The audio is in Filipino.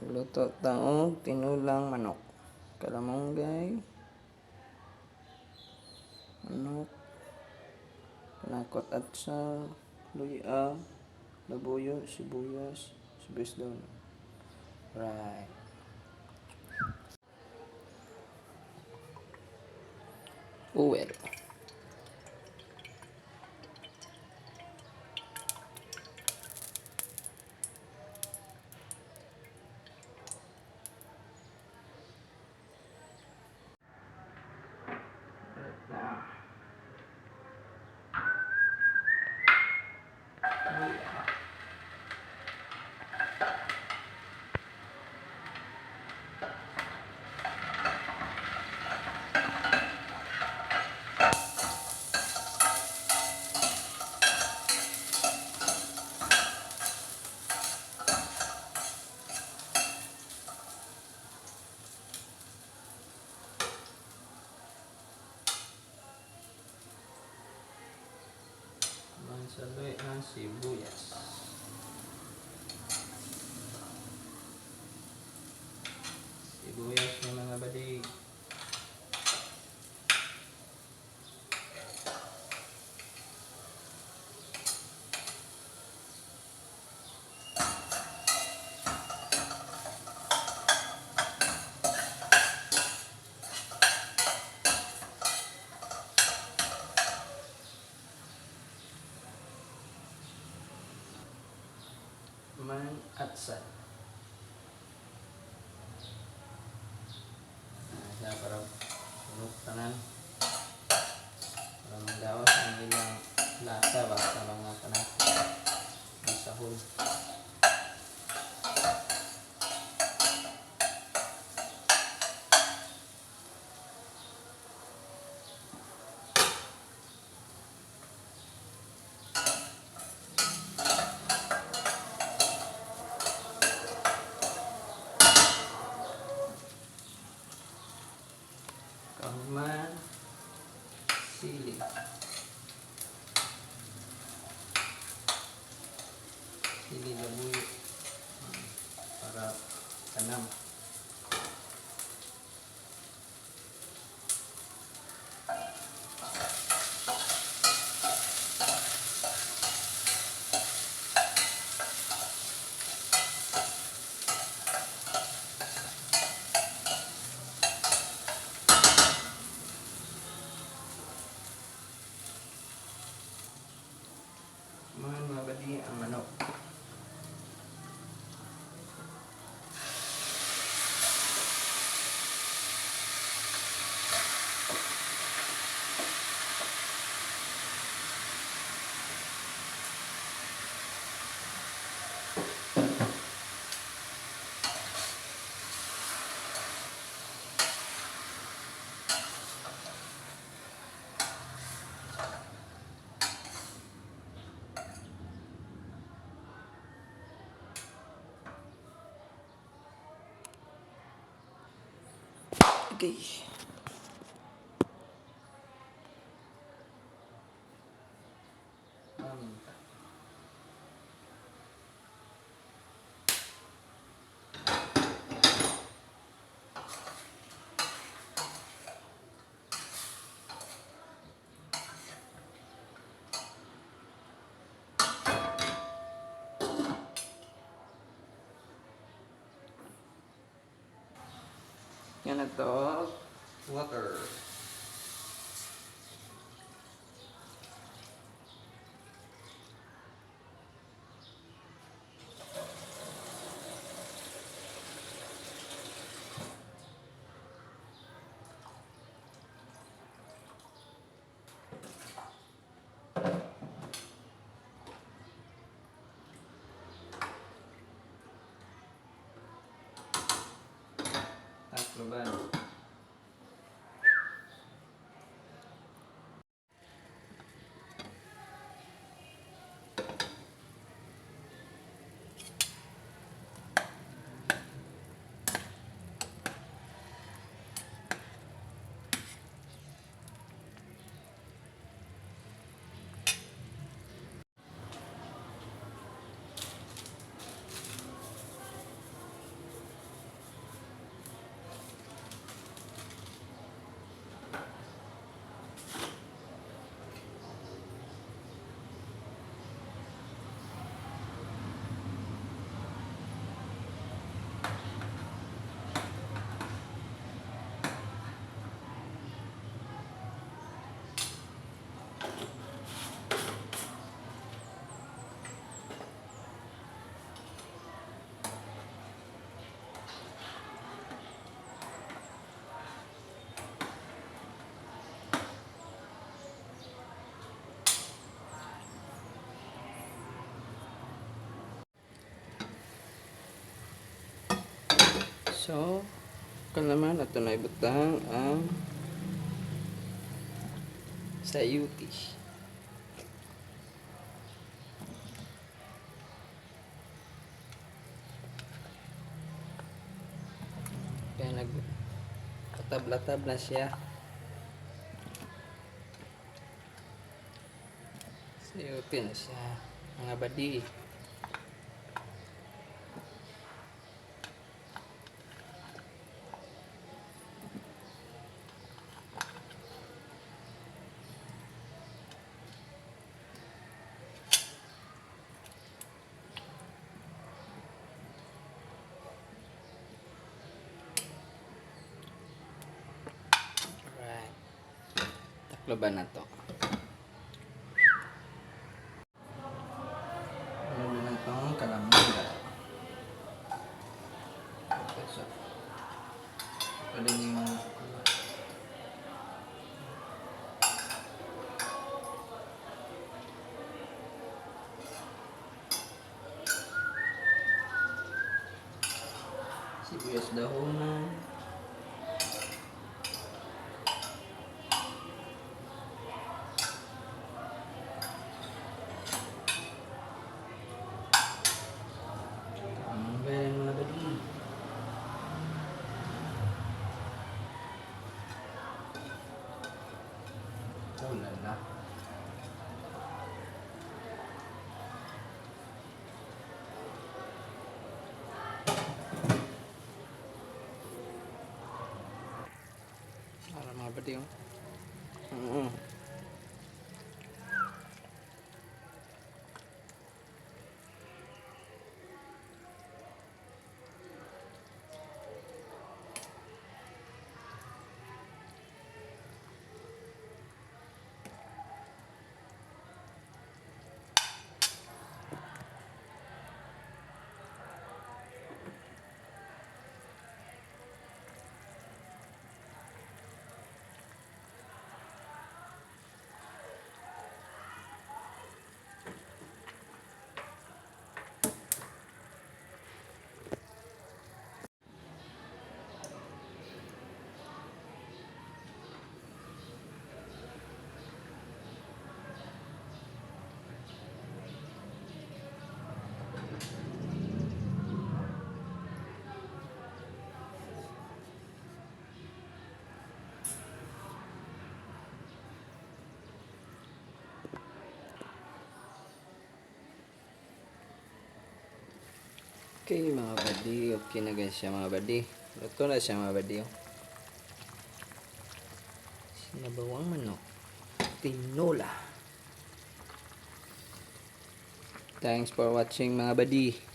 Luto taong tinulang manok. Kalamonggay, manok, panakot atsal, luya, labuyo, sibuyas daw. Right. Uwer. Mansaloy ang sibuyas. Sibuyas ng mga badig. Man atsal. Siya para sunod tanan. Para magawas ang ilang lasa ba sa mga panakot. Isahol. Kahuman, sili. Sili labuyo. Para tanam. Mga badi ang manok. Okay. Yan na to. Water. Tatlo ba? So, naman ato na ibutang ang sayuti. Kaya nagkatabla-tab na siya. Sayuti na siya, mga badi. Alright. Taklo ba na to? Ano na itong kalamunda? So, pwede niyo mga sibuyas dahonan. Ganyan mga badi. Ulan na. Para mga badi yung okay mga badi. Okay na guys siya mga badi. Luto na siya mga badi. Sinabawang manok. Tinola. Thanks for watching mga badi.